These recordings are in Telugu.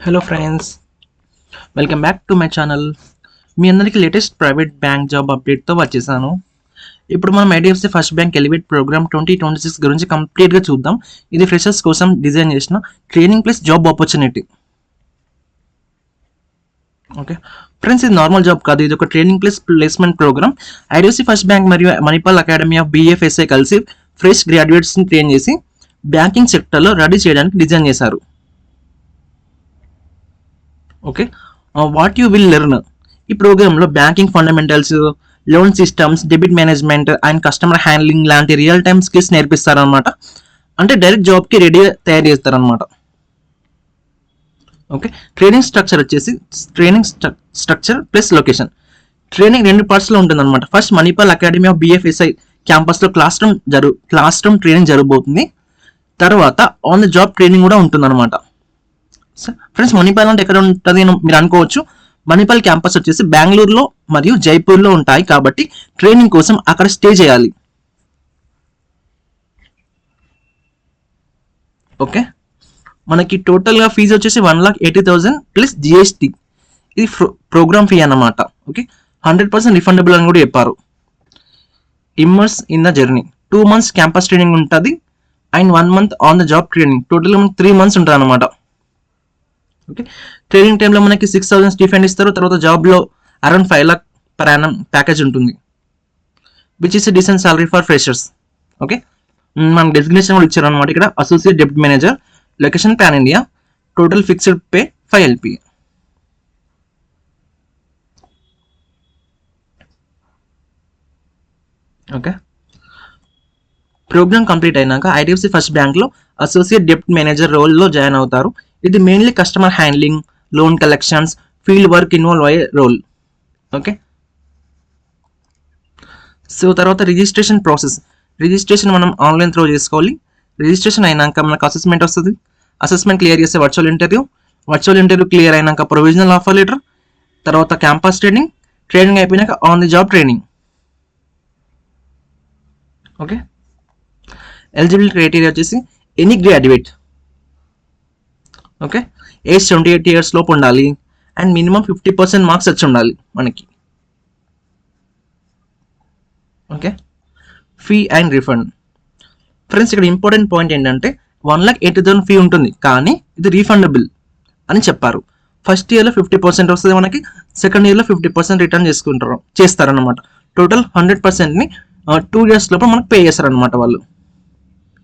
Hello friends, welcome back to my channel. మీ అందరికీ లేటెస్ట్ ప్రైవేట్ బ్యాంక్ జాబ్ అప్డేట్తో వచ్చేసాను. ఇప్పుడు మనం IDFC first bank elevate programme 2026 గురించి కంప్లీట్గా చూద్దాం. ఇది ఫ్రెషర్స్ కోసం డిజైన్ చేసిన training plus job opportunity. Okay friends, ఇది నార్మల్ జాబ్ కాదు, ఇది ఒక training plus placement programme. IDFC first bank మరియు మణిపాల్ అకాడమీ ఆఫ్ BFSI కలిసి ఫ్రెష్ గ్రాడ్యుయేట్స్ని ట్రైన్ చేసి బ్యాంకింగ్ సెక్టర్లో రెడీ చేయడానికి డిజైన్ చేశారు. Okay, what you will learn. ఈ ప్రోగ్రాంలో banking fundamentals, loan systems, debit management and customer handling లాంటి రియల్ టైమ్ స్కిల్స్ నేర్పిస్తారనమాట. అంటే డైరెక్ట్ జాబ్కి రెడీ తయారు చేస్తారనమాట. ఓకే, ట్రైనింగ్ స్ట్రక్చర్ వచ్చేసి training structure plus location. Training 2 పార్ట్స్లో ఉంటుందన్నమాట. First Manipal academy of BFSI క్యాంపస్లో క్లాస్ రూమ్ ట్రైనింగ్ జరగబోతుంది. తర్వాత ఆన్ ద జాబ్ ట్రైనింగ్ కూడా ఉంటుందన్నమాట. ఫ్రెండ్స్, మణిపాల్ అంటే ఎక్కడ ఉంటుంది మీరు అనుకోవచ్చు. మణిపాల్ క్యాంపస్ వచ్చేసి బెంగళూరులో మరియు జైపూర్లో ఉంటాయి కాబట్టి ట్రైనింగ్ కోసం అక్కడ స్టే చేయాలి. ఓకే, మనకి టోటల్గా ఫీజు వచ్చేసి 1,80,000 ప్లస్ GST. ఇది ప్రోగ్రామ్ ఫీ అన్నమాట. ఓకే, 100% రిఫండబుల్ అని కూడా చెప్పారు. Immerse in the journey 2 months campus training ఉంటుంది and 1 month on the job training. టోటల్గా మనకి 3 months ఉంటుంది అనమాట. ఓకే, ట్రైనింగ్ టైంలో మనకి 6,000 స్టిఫెండ్ ఇస్తారు. తర్వాత జాబ్లో around 5 lakh per annum package ఉంటుంది, which is decent salary for freshers. Okay, మన డెసిగ్నేషన్ కూడా ఇచ్చారు అనమాట. ఇక్కడ associate deputy manager, location pan India, total fixed pay 5 LP. Okay, program complete అయినాక ఐడిఎఫ్సి ఫస్ట్ బ్యాంక్లో అసోసియేట్ డెప్యూటీ మేనేజర్ రోల్లో జాయిన్ అవుతారు. ఇది mainly customer handling, loan collections, field work involve అయ్యే రోల్. ఓకే, సో తర్వాత రిజిస్ట్రేషన్ ప్రాసెస్. రిజిస్ట్రేషన్ మనం ఆన్లైన్ త్రూ చేసుకోవాలి. రిజిస్ట్రేషన్ అయినాక మనకు అసెస్మెంట్ వస్తుంది. అసెస్మెంట్ క్లియర్ చేస్తే వర్చువల్ ఇంటర్వ్యూ క్లియర్ అయినాక ప్రొవిజనల్ ఆఫర్ లెటర్, తర్వాత క్యాంపస్ ట్రైనింగ్ అయిపోయినాక on the job training. Okay, eligibility criteria వచ్చేసి any graduate. Okay, age 78 years లోపు ఉండాలి అండ్ మినిమం 50% మార్క్స్ వచ్చి ఉండాలి మనకి. Okay, fee and refund. Friends, ఇక్కడ ఇంపార్టెంట్ పాయింట్ ఏంటంటే 1,80,000 ఫీ ఉంటుంది, కానీ ఇది రీఫండబుల్ అని చెప్పారు. ఫస్ట్ ఇయర్లో 50% వస్తుంది మనకి, సెకండ్ ఇయర్లో 50% రిటర్న్ చేస్తారనమాట. టోటల్ 100%ని 2 years లోపు మనకు పే చేస్తారనమాట వాళ్ళు.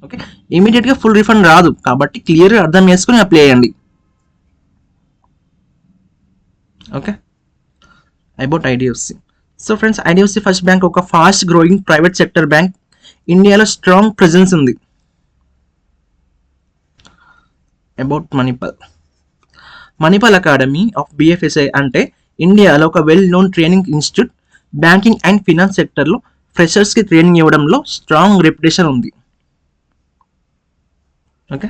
ఓకే, ఇమీడియట్గా ఫుల్ రిఫండ్ రాదు కాబట్టి క్లియర్గా అర్థం చేసుకుని అప్లై చేయండి. Okay, about IDFC. So friends, IDFC first bank ఒక fast growing private sector bank. ఇండియాలో స్ట్రాంగ్ ప్రెజెన్స్ ఉంది. About Manipal academy of BFSI అంటే ఇండియాలో ఒక well known training institute. Banking and finance సెక్టర్లో ఫ్రెషర్స్కి ట్రైనింగ్ ఇవ్వడంలో స్ట్రాంగ్ రెప్యుటేషన్ ఉంది. ఓకే,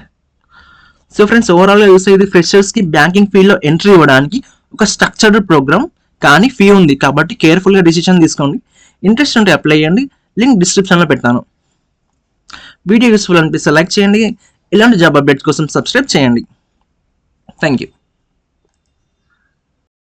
సో ఫ్రెండ్స్, ఓవరాల్గా చూస్తే ఇది ఫ్రెషర్స్కి బ్యాంకింగ్ ఫీల్డ్లో ఎంట్రీ ఇవ్వడానికి ఒక స్ట్రక్చర్డ్ ప్రోగ్రామ్, కానీ ఫీ ఉంది కాబట్టి కేర్ఫుల్గా డిసిషన్ తీసుకోండి. ఇంట్రెస్ట్ ఉంటే అప్లై చేయండి. లింక్ డిస్క్రిప్షన్లో పెట్టాను. వీడియో యూస్ఫుల్ అనిపిస్తే లైక్ చేయండి. ఇలాంటి జాబ్ అప్డేట్స్ కోసం సబ్స్క్రైబ్ చేయండి. Thank you.